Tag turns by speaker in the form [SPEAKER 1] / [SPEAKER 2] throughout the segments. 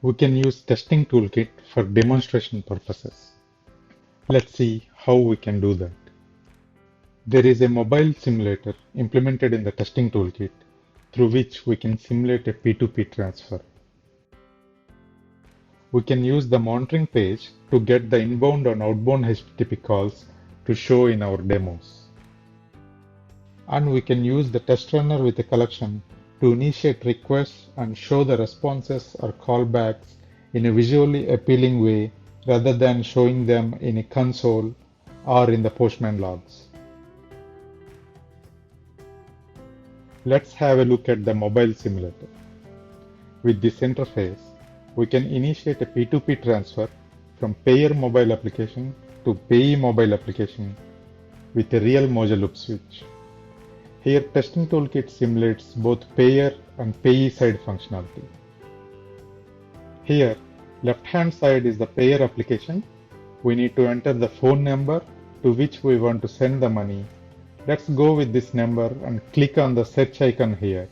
[SPEAKER 1] We can use testing toolkit for demonstration purposes. Let's see how we can do that. There is a mobile simulator implemented in the testing toolkit through which we can simulate a P2P transfer. We can use the monitoring page to get the inbound and outbound HTTP calls to show in our demos. And we can use the test runner with a collection to initiate requests and show the responses or callbacks in a visually appealing way rather than showing them in a console or in the Postman logs. Let's have a look at the mobile simulator. With this interface, we can initiate a P2P transfer from payer mobile application to payee mobile application with a real Mojo loop switch. Here, testing toolkit simulates both payer and payee side functionality. Here, left-hand side is the payer application. We need to enter the phone number to which we want to send the money. Let's go with this number and click on the search icon here.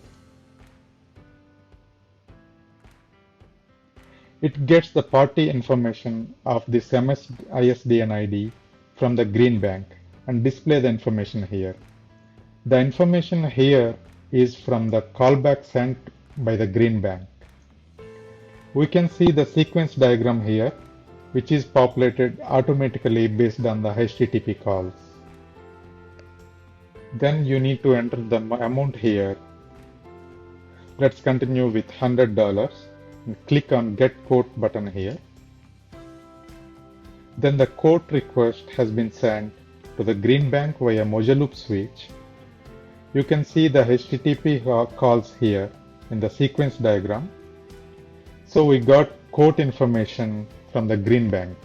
[SPEAKER 1] It gets the party information of this ISDN ID from the green bank and display the information here. The information here is from the callback sent by the green bank. We can see the sequence diagram here, which is populated automatically based on the HTTP calls. Then you need to enter the amount here. Let's continue with $100 and click on Get Quote button here. Then the quote request has been sent to the green bank via Mojo loop switch. You can see the HTTP calls here in the sequence diagram. So we got quote information from the green bank.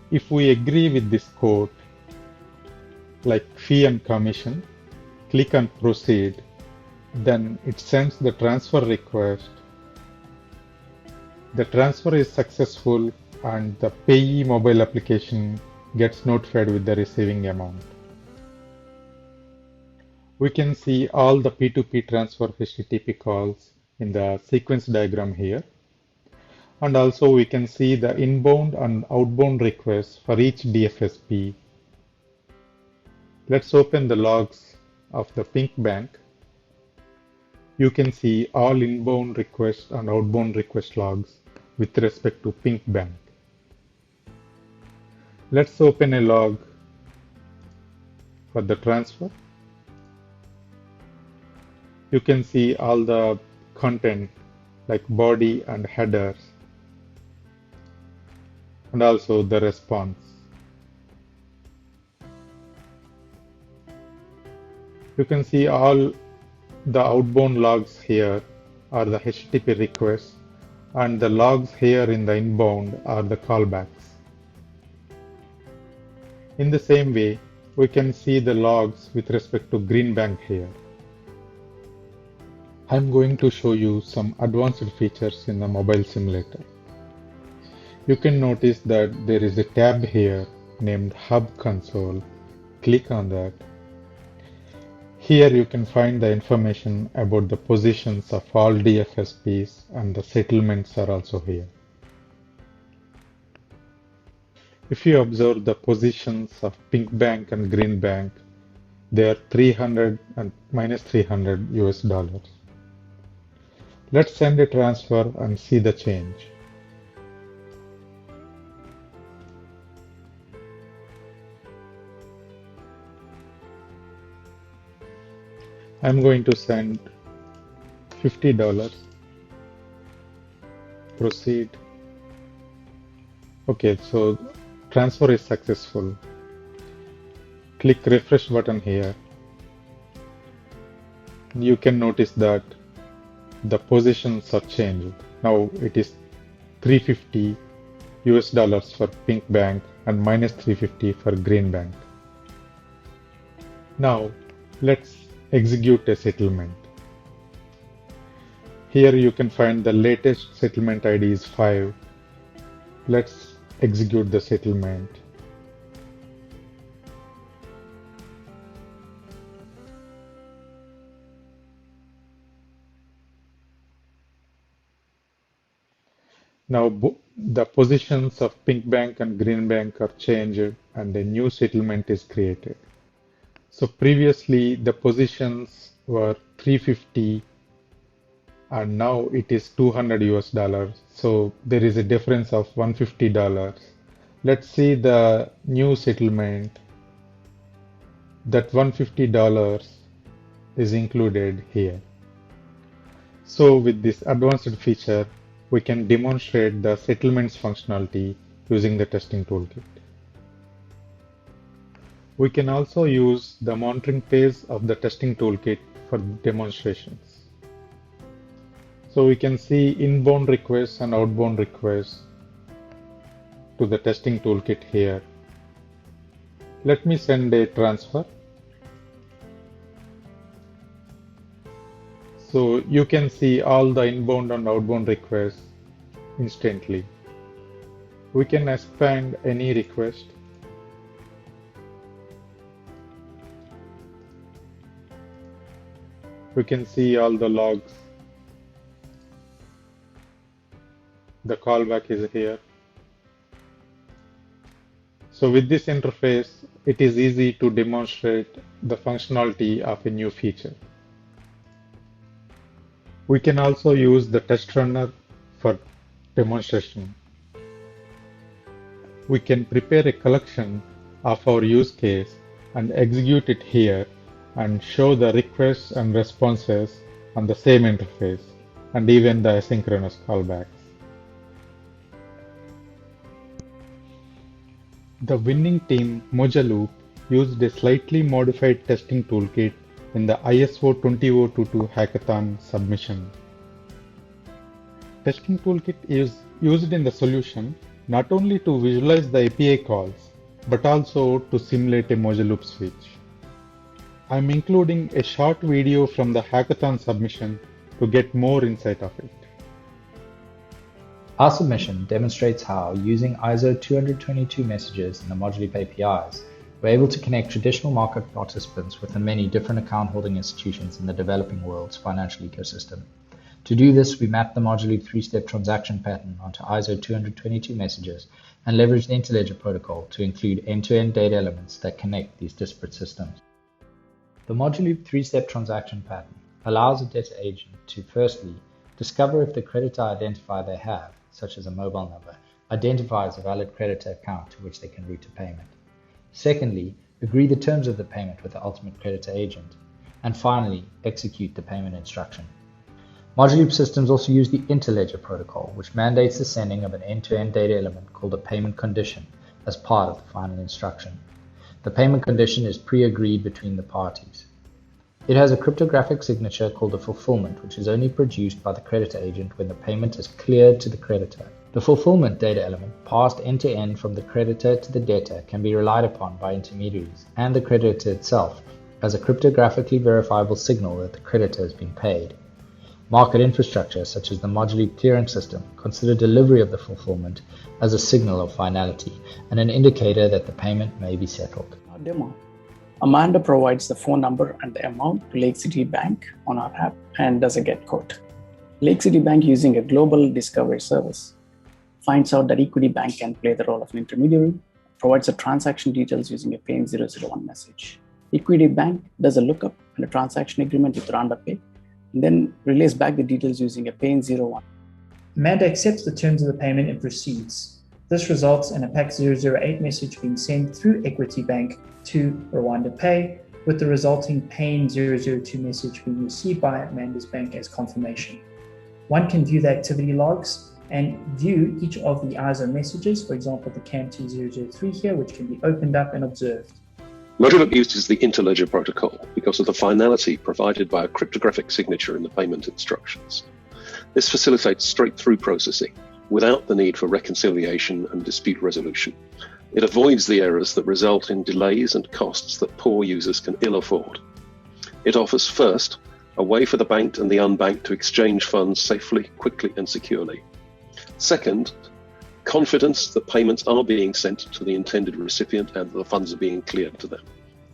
[SPEAKER 1] If we agree with this quote, like fee and commission, click on proceed, then it sends the transfer request. The transfer is successful and the payee mobile application gets notified with the receiving amount. We can see all the P2P transfer HTTP calls in the sequence diagram here. And also we can see the inbound and outbound requests for each DFSP. Let's open the logs of the pink bank. You can see all inbound request and outbound request logs with respect to pink bank. Let's open a log for the transfer. You can see all the content like body and headers and also the response. You can see all the outbound logs here are the HTTP requests and the logs here in the inbound are the callbacks. In the same way, we can see the logs with respect to green bank here. I'm going to show you some advanced features in the mobile simulator. You can notice that there is a tab here named Hub Console. Click on that. Here you can find the information about the positions of all DFSPs and the settlements are also here. If you observe the positions of pink bank and green bank, they are 300 and minus 300 US dollars. Let's send a transfer and see the change. I'm going to send $50. Proceed. Okay, so transfer is successful. Click refresh button here. You can notice that the positions are changed. Now it is 350 US dollars for pink bank and minus 350 for green bank. Now let's execute a settlement. Here you can find the latest settlement ID is 5. Let's execute the settlement. Now the positions of pink bank and green bank are changed and a new settlement is created. So previously the positions were 350 and now it is 200 US dollars. So there is a difference of $150. Let's see the new settlement. That $150 is included here. So with this advanced feature, we can demonstrate the settlements functionality using the testing toolkit. We can also use the monitoring phase of the testing toolkit for demonstrations. So we can see inbound requests and outbound requests to the testing toolkit here. Let me send a transfer. So you can see all the inbound and outbound requests instantly. We can expand any request. We can see all the logs. The callback is here. So with this interface, it is easy to demonstrate the functionality of a new feature. We can also use the test runner for demonstration. We can prepare a collection of our use case and execute it here and show the requests and responses on the same interface and even the asynchronous callbacks. The winning team, Mojaloop, used a slightly modified testing toolkit in the ISO 20022 hackathon submission. Testing toolkit is used in the solution not only to visualize the API calls, but also to simulate a Mojaloop switch. I'm including a short video from the hackathon submission to get more insight of it.
[SPEAKER 2] Our submission demonstrates how, using ISO 20022 messages and the Mojaloop APIs, we're able to connect traditional market participants with the many different account holding institutions in the developing world's financial ecosystem. To do this, we map the Mojaloop three-step transaction pattern onto ISO 222 messages and leverage the Interledger protocol to include end-to-end data elements that connect these disparate systems. The Mojaloop three-step transaction pattern allows a data agent to firstly discover if the creditor identifier they have, such as a mobile number, identifies a valid creditor account to which they can route a payment. Secondly, agree the terms of the payment with the ultimate creditor agent. And finally, execute the payment instruction. Mojaloop systems also use the Interledger protocol, which mandates the sending of an end-to-end data element called a payment condition as part of the final instruction. The payment condition is pre-agreed between the parties. It has a cryptographic signature called a fulfillment, which is only produced by the creditor agent when the payment is cleared to the creditor. The fulfillment data element, passed end-to-end from the creditor to the debtor, can be relied upon by intermediaries and the creditor itself as a cryptographically verifiable signal that the creditor has been paid. Market infrastructure, such as the Mojaloop clearing system, consider delivery of the fulfillment as a signal of finality and an indicator that the payment may be settled.
[SPEAKER 3] Our demo. Amanda provides the phone number and the amount to Lake City Bank on our app and does a get quote. Lake City Bank, using a global discovery service, finds out that Equity Bank can play the role of an intermediary, provides the transaction details using a paying 001 message. Equity Bank does a lookup and a transaction agreement with RoundaPay, and then relays back the details using a paying 01.
[SPEAKER 4] Amanda accepts the terms of the payment and proceeds. This results in a PAC 008 message being sent through Equity Bank to RoundaPay, with the resulting paying 002 message being received by Amanda's bank as confirmation. One can view the activity logs and view each of the ISO messages, for example, the CAM2003 here, which can be opened up and observed.
[SPEAKER 5] Mojaloop uses the Interledger protocol because of the finality provided by a cryptographic signature in the payment instructions. This facilitates straight-through processing without the need for reconciliation and dispute resolution. It avoids the errors that result in delays and costs that poor users can ill afford. It offers, first, a way for the banked and the unbanked to exchange funds safely, quickly, and securely. Second, confidence that payments are being sent to the intended recipient and that the funds are being cleared to them.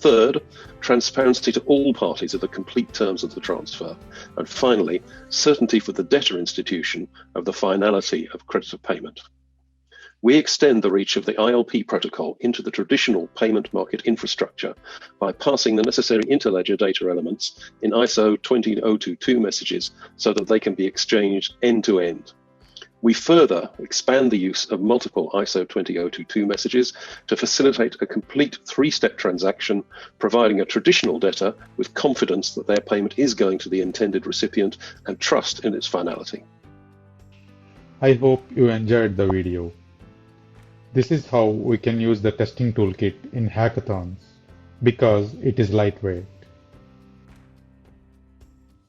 [SPEAKER 5] Third, transparency to all parties of the complete terms of the transfer. And finally, certainty for the debtor institution of the finality of creditor payment. We extend the reach of the ILP protocol into the traditional payment market infrastructure by passing the necessary interledger data elements in ISO 20022 messages so that they can be exchanged end-to-end. We further expand the use of multiple ISO 20022 messages to facilitate a complete three-step transaction, providing a traditional debtor with confidence that their payment is going to the intended recipient and trust in its finality.
[SPEAKER 1] I hope you enjoyed the video. This is how we can use the testing toolkit in hackathons because it is lightweight.